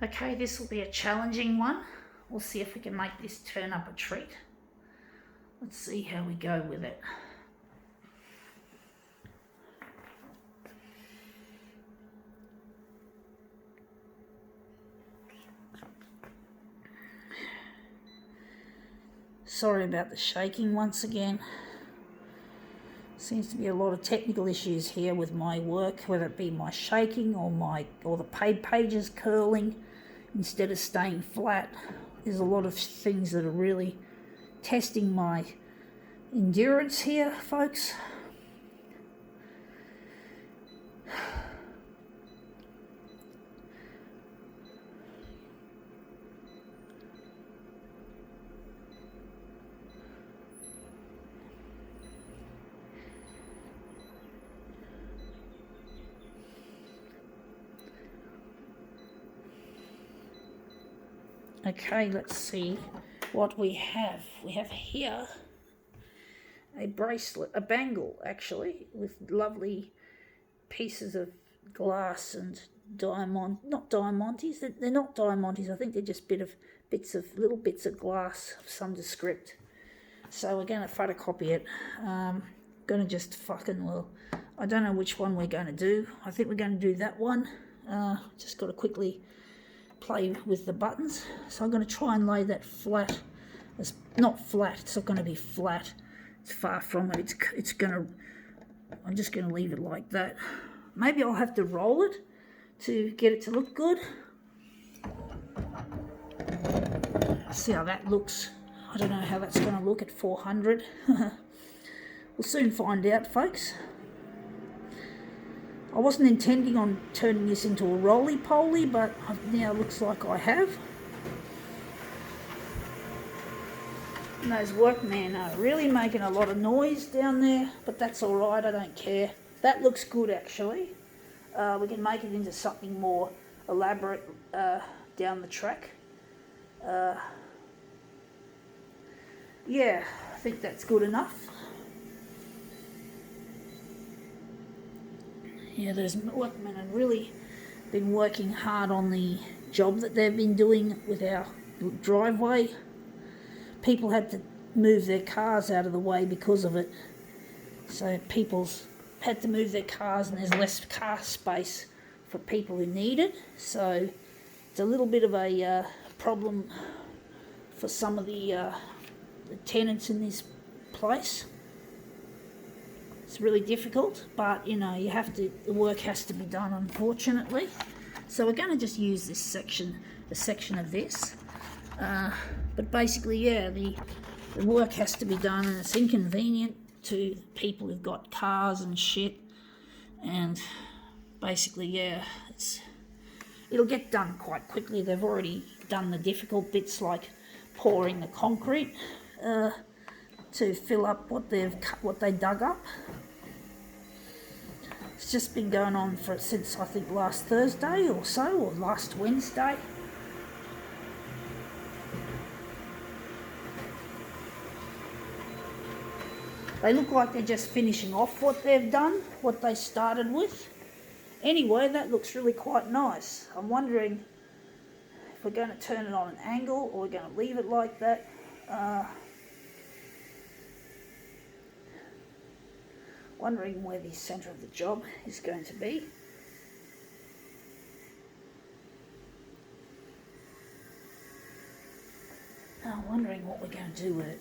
Okay, this will be a challenging one. We'll see if we can make this turn up a treat. Let's see how we go with it. Sorry about the shaking once again. Seems to be a lot of technical issues here with my work, whether it be my shaking or the pages curling instead of staying flat. There's a lot of things that are really testing my endurance here, folks. Okay, let's see what we have. We have here a bracelet, a bangle actually, with lovely pieces of glass and not diamantes. They're not diamantes. I think they're just little bits of glass of some descript. So we're going to photocopy it. Going to just I don't know which one we're going to do. I think we're going to do that one. Just got to quickly play with the buttons. So I'm going to try and lay that flat. It's not flat. It's not going to be flat. It's far from it. I'm just going to leave it like that. Maybe I'll have to roll it to get it to look good. See how that looks. I don't know how that's going to look at 400. We'll soon find out, folks. I wasn't intending on turning this into a roly-poly, but now looks like I have. And those workmen are really making a lot of noise down there, but that's all right, I don't care. That looks good, actually. We can make it into something more elaborate down the track. Yeah, I think that's good enough. Yeah, those workmen have really been working hard on the job that they've been doing with our driveway. People had to move their cars out of the way because of it. So people's had to move their cars and there's less car space for people who need it. So it's a little bit of a problem for some of the tenants in this place. It's really difficult, but you know, the work has to be done, unfortunately. So we're going to just use this section, the section of this. But basically, yeah, the work has to be done, and it's inconvenient to people who've got cars and shit. And basically, yeah, it'll get done quite quickly. They've already done the difficult bits, like pouring the concrete to fill up what they dug up. It's just been going on since I think last Thursday or so, or last Wednesday. They look like they're just finishing off what they've done, what they started with. Anyway, that looks really quite nice. I'm wondering if we're going to turn it on an angle or we're going to leave it like that. Wondering where the centre of the job is going to be. I'm wondering what we're going to do with it.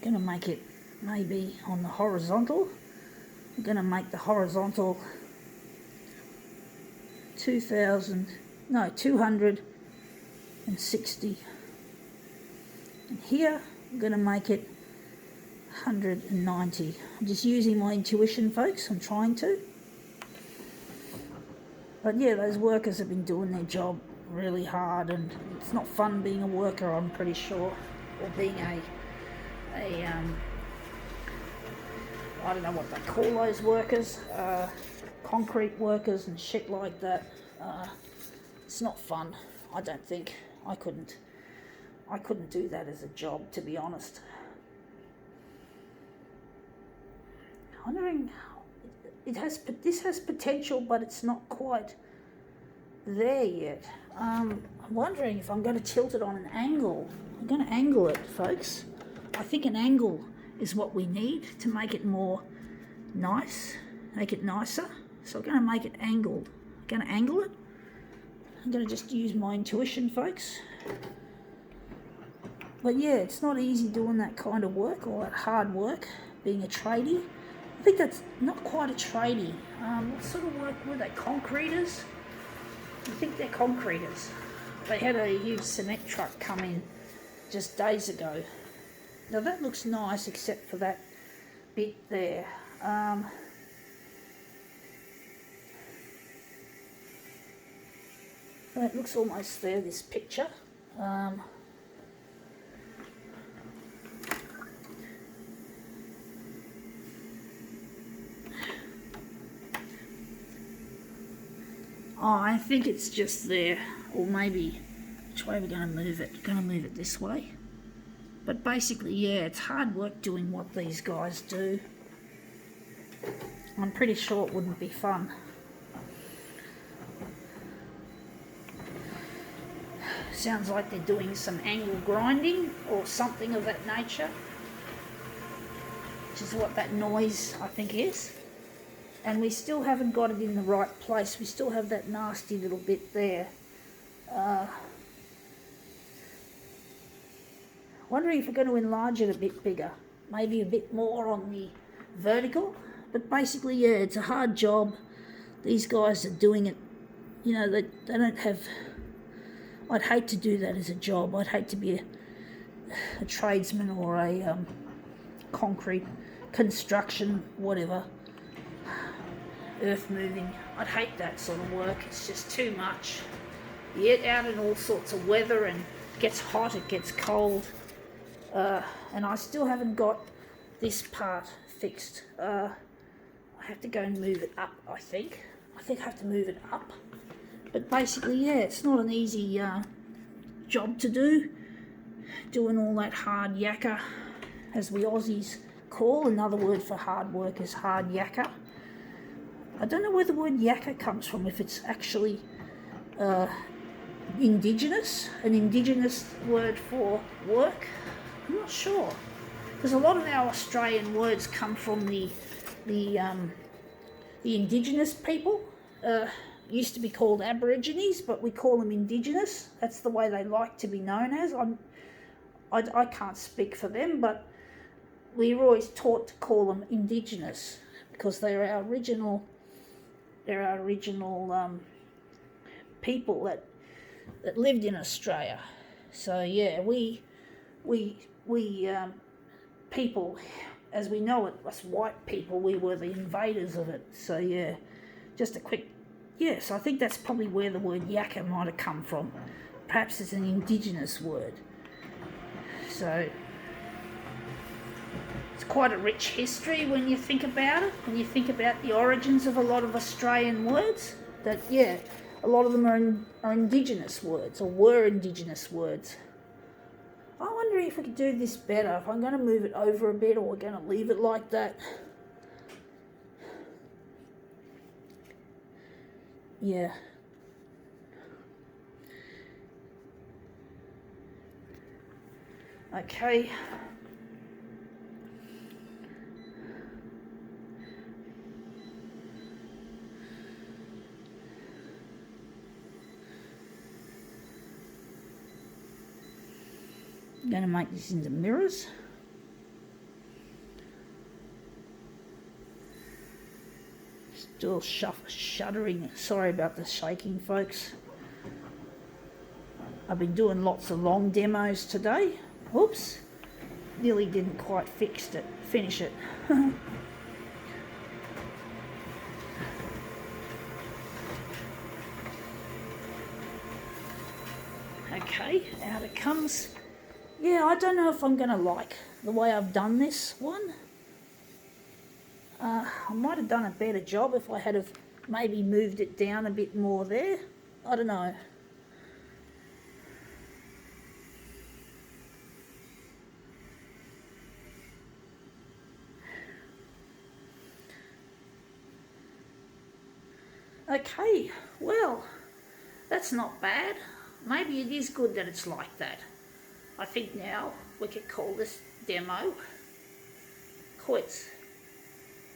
Going to make it maybe on the horizontal. I'm going to make the horizontal 260. And here I'm going to make it 190. I'm just using my intuition, folks. I'm trying to. But yeah, those workers have been doing their job really hard, and it's not fun being a worker, I'm pretty sure, or being I don't know what they call those workers, concrete workers and shit like that. It's not fun. I don't think I couldn't do that as a job, to be honest. Wondering, this has potential, but it's not quite there yet. I'm wondering if I'm going to tilt it on an angle. I'm going to angle it, folks. I think an angle is what we need to make it more nice, make it nicer. So I'm going to make it angled. I'm going to angle it. I'm going to just use my intuition, folks. But yeah, it's not easy doing that kind of work, or that hard work, being a tradie. I think that's not quite a tradie. What sort of work were they? Concreters? I think they're concreters. They had a huge cement truck come in just days ago. Now that looks nice, except for that bit there. That looks almost there, this picture. I think it's just there, or maybe, which way we're going to move it? We're going to move it this way. But basically, yeah, it's hard work doing what these guys do. I'm pretty sure it wouldn't be fun. Sounds like they're doing some angle grinding or something of that nature, which is what that noise, I think, is. And we still haven't got it in the right place. We still have that nasty little bit there. Wondering if we're going to enlarge it a bit bigger. Maybe a bit more on the vertical. But basically, yeah, it's a hard job. These guys are doing it. You know, they don't have... I'd hate to do that as a job. I'd hate to be a tradesman or a concrete construction, whatever. Earth moving. I'd hate that sort of work. It's just too much. You get out in all sorts of weather, and it gets hot, it gets cold. And I still haven't got this part fixed. I have to go and move it up, I think. I think I have to move it up. But basically, yeah, it's not an easy job to do. Doing all that hard yakka, as we Aussies call. Another word for hard work is hard yakka. I don't know where the word yakka comes from, if it's actually indigenous, an indigenous word for work. I'm not sure, because a lot of our Australian words come from the indigenous people. Used to be called Aborigines, but we call them indigenous. That's the way they like to be known as. I can't speak for them, but we were always taught to call them indigenous because they're our original. They're our original people that lived in Australia. So yeah, we people, as we know it, us white people, we were the invaders of it. So yeah, just a quick, yes, I think that's probably where the word yakka might have come from. Perhaps it's an indigenous word. So it's quite a rich history when you think about it, when you think about the origins of a lot of Australian words, that, yeah, a lot of them are indigenous words, or were indigenous words. I wonder if we could do this better, if I'm going to move it over a bit, or we're going to leave it like that. Yeah. Okay. I'm going to make this into mirrors. Still shuddering. Sorry about the shaking, folks. I've been doing lots of long demos today. Oops. Nearly didn't quite finish it. Okay, out it comes. Yeah, I don't know if I'm going to like the way I've done this one. I might have done a better job if I had have maybe moved it down a bit more there. I don't know. Okay, well, that's not bad. Maybe it is good that it's like that. I think now we could call this demo quits.